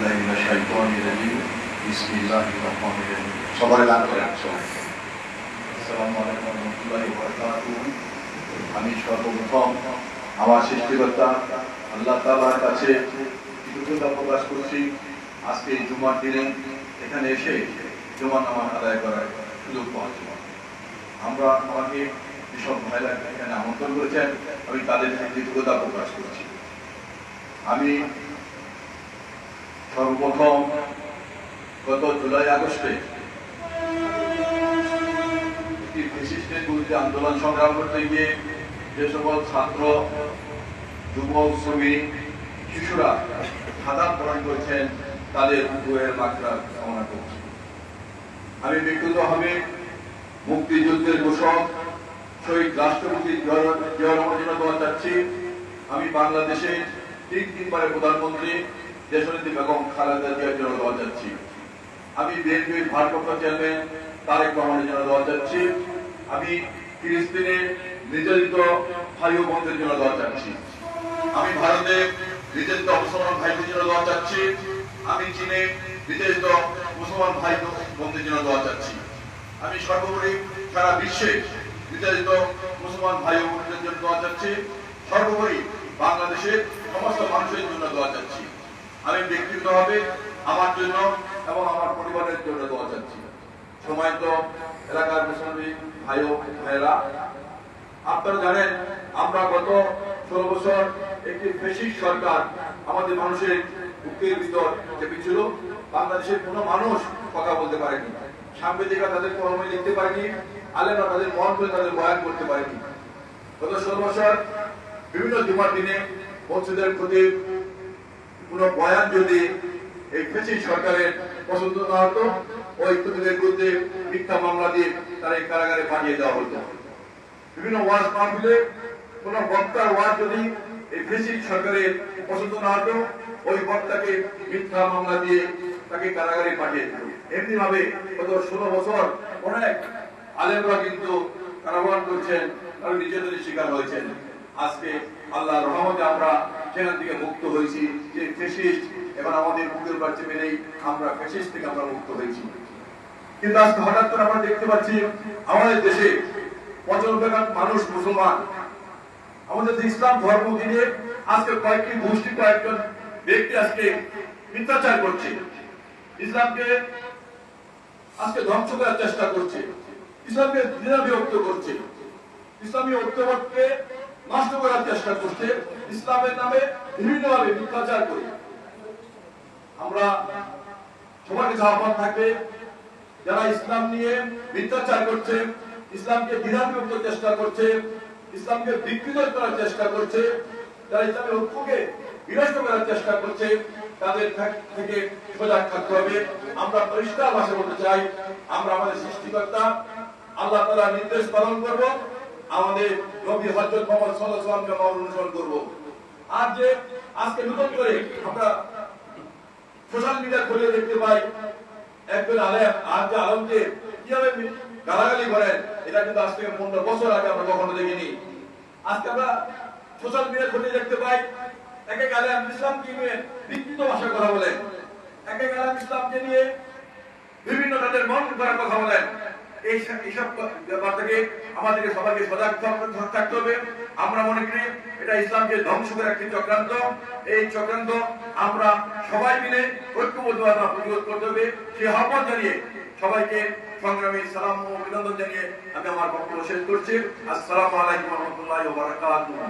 বিল্লাহি মিনাশ শাইতানির রাজিম বিসমিল্লাহির রহমানির রহিম সবাই লাভ করে আসসালামু আলাইকুম ওয়া রাহমাতুল্লাহি ওয়া বারাকাতুহু। আমি সর্বপ্রথম আমার সৃষ্টিকর্তা আল্লাহ তাআলার কাছে কৃতজ্ঞতা প্রকাশ করছি আজকে এই জুমার দিনে এখানে এসে জুমার নামাজ আদায় করার সুযোগ পাওয়ার জন্য। আমরা আমাকে যেসব ভাইরা এখানে আমন্ত্রণ করেছেন আমি তাদের কৃতজ্ঞতা প্রকাশ করছি। আমি সর্বপ্রথম গত জুলাই আগস্টে ফ্যাসিস্টের বিরুদ্ধে আন্দোলন সংগ্রাম করতে গিয়ে যে সকল ছাত্র, যুবক, শ্রমিক, শিশুরা শাহাদাত বরণ করেছেন তাদের রূহের মাগফিরাত কামনা করছি। আমি ব্যক্তিগতভাবে মুক্তিযুদ্ধের ঘোষক শহীদ রাষ্ট্রপতি জিয়া রহমানের জন্য দোয়া চাচ্ছি। আমি বাংলাদেশের তিনবারের প্রধানমন্ত্রী দেশনেত্রী বেগম খালেদা জিয়ার জন্য দোয়া চাচ্ছি। আমি বিএনপির ভারপ্রাপ্ত চেয়ারম্যান তারেক রহমানের জন্য দোয়া চাচ্ছি। আমি ফিলিস্তিনে নির্যাতিত ভাই ও বোনদের জন্য দোয়া চাচ্ছি। আমি ভারতে নির্যাতিত মুসলমান ভাইদের জন্য দোয়া চাচ্ছি। আমি চীনে নির্যাতিত মুসলমান ভাই বোনদের জন্য দোয়া চাচ্ছি। আমি সর্বোপরি সারা বিশ্বে নির্যাতিত মুসলমান ভাই ও বোনদের জন্য দোয়া চাচ্ছি। সর্বোপরি বাংলাদেশের সমস্ত মানুষের জন্য দোয়া চাচ্ছি। আমি ব্যক্তিগতভাবে আমার জন্য এবং আমার পরিবারের জন্য দোয়া চাচ্ছি। সম্মানিত এলাকার মুসলিম ভাই ও ভাইয়েরা, আপনারা জানেন আমরা গত 16 বছর একটি ফ্যাসিস্ট সরকার আমাদের মানুষের বুকের ভিতর চেপেছিল। বাংলাদেশের কোনো মানুষ কথা বলতে পারেনি, সাংবাদিকরা তাদের কলমে লিখতে পারেনি, আলেমরা তাদের মন করে তাদের বয়ান করতে পারেনি। গত 16 বছর বিভিন্ন জুমার দিনে মসজিদের প্রতি কোন বয়ান যদি এই ফ্যাসিস্ট সরকারের পছন্দ না হতো, ওই খুতিদের বিরুদ্ধে মিথ্যা মামলা দিয়ে তারা কারাগারে পাঠিয়ে দেওয়া হতো। বিভিন্ন ওয়াজ মাহফিলে কোন বক্তার ওয়াজ যদি এই ফ্যাসিস্ট সরকারের পছন্দ না হতো, ওই বক্তাকে মিথ্যা মামলা দিয়ে তাকে কারাগারে পাঠিয়ে দিত। এমনি ভাবে গত 16 বছর অনেক আলেমরা কিন্তু কারাবরণ করছেন, তারা নির্যাতনের শিকার হয়েছেন। আজকে আল্লাহর রহমতে আমরা সেখান থেকে মুক্ত হয়েছি। যে ফ্যাসিস্ট এবার আমাদের বুকের উপর চেপে নেই, আমরা ফ্যাসিস্ট থেকে আমরা মুক্ত হয়েছি। কিন্তু আজকে হঠাৎ করে আমরা দেখতে পাচ্ছি আমাদের দেশে 95% মানুষ মুসলমান। আমাদের ইসলাম ধর্ম দিয়ে আজকে কয়েকটি গোষ্ঠী, কয়েকজন ব্যক্তি আজকে মিথ্যাচার করছে, ইসলামকে আজকে ধ্বংস করার চেষ্টা করছে, ইসলামকে দ্বিধাবিভক্ত করছে, ইসলামী ঐক্যবদ্ধকে নষ্ট করার চেষ্টা করছে, ইসলামের নামে বিভিন্নভাবে মিথ্যাচার করে। আমরা সবার কাছে আহ্বান থাকবে, যারা ইসলাম নিয়ে মিথ্যাচার করছে, ইসলামকে দ্বিধাবিভক্ত চেষ্টা করছে, ইসলামকে বিকৃত করার চেষ্টা করছে, যারা ইসলামের ঐক্যকে বিনষ্ট করার চেষ্টা করছে, তাদের থেকে সজাগ থাকতে হবে। আমরা পরিষ্কার ভাষায় বলতে চাই, আমরা আমাদের সৃষ্টিকর্তা আল্লাহ তাআলার নির্দেশ পালন করব, আমাদের নবী হযরত মুহাম্মদ সাল্লাল্লাহু আলাইহি ওয়াসাল্লামকে অনুসরণ করব। আর যে আজকে নতুন করে আমরা সোশ্যাল মিডিয়া খুলে দেখতে পাই একজন আলেম আর যে আলেমকে কিভাবে গালাগালি করেন, এটা কিন্তু আজ থেকে 15 বছর আগে আমরা কখনো দেখিনি। আজকে আমরা সোশ্যাল মিডিয়া খুলে দেখতে পাই এক এক আলেম ইসলামকে নিয়ে বিকৃত ভাষা কথা বলেন, এক এক আলেম ইসলামকে নিয়ে বিভিন্ন তাদের মন করার কথা বলেন। এইসব ব্যাপার থেকে আমাদেরকে সবাইকে সজাগ থাকতে হবে। আমরা মনে করি এটা ইসলামকে ধ্বংস করার একটি চক্রান্ত। এই চক্রান্ত আমরা সবাই মিলে ঐক্যবদ্ধভাবে প্রতিরোধ করতে হবে। সেই আহ্বান জানিয়ে সবাইকে সংগ্রামী সালাম ও অভিনন্দন জানিয়ে আমি আমার বক্তব্য শেষ করছি। আসসালামু আলাইকুম ওয়া রাহমাতুল্লাহি ওয়া বারাকাতুহু।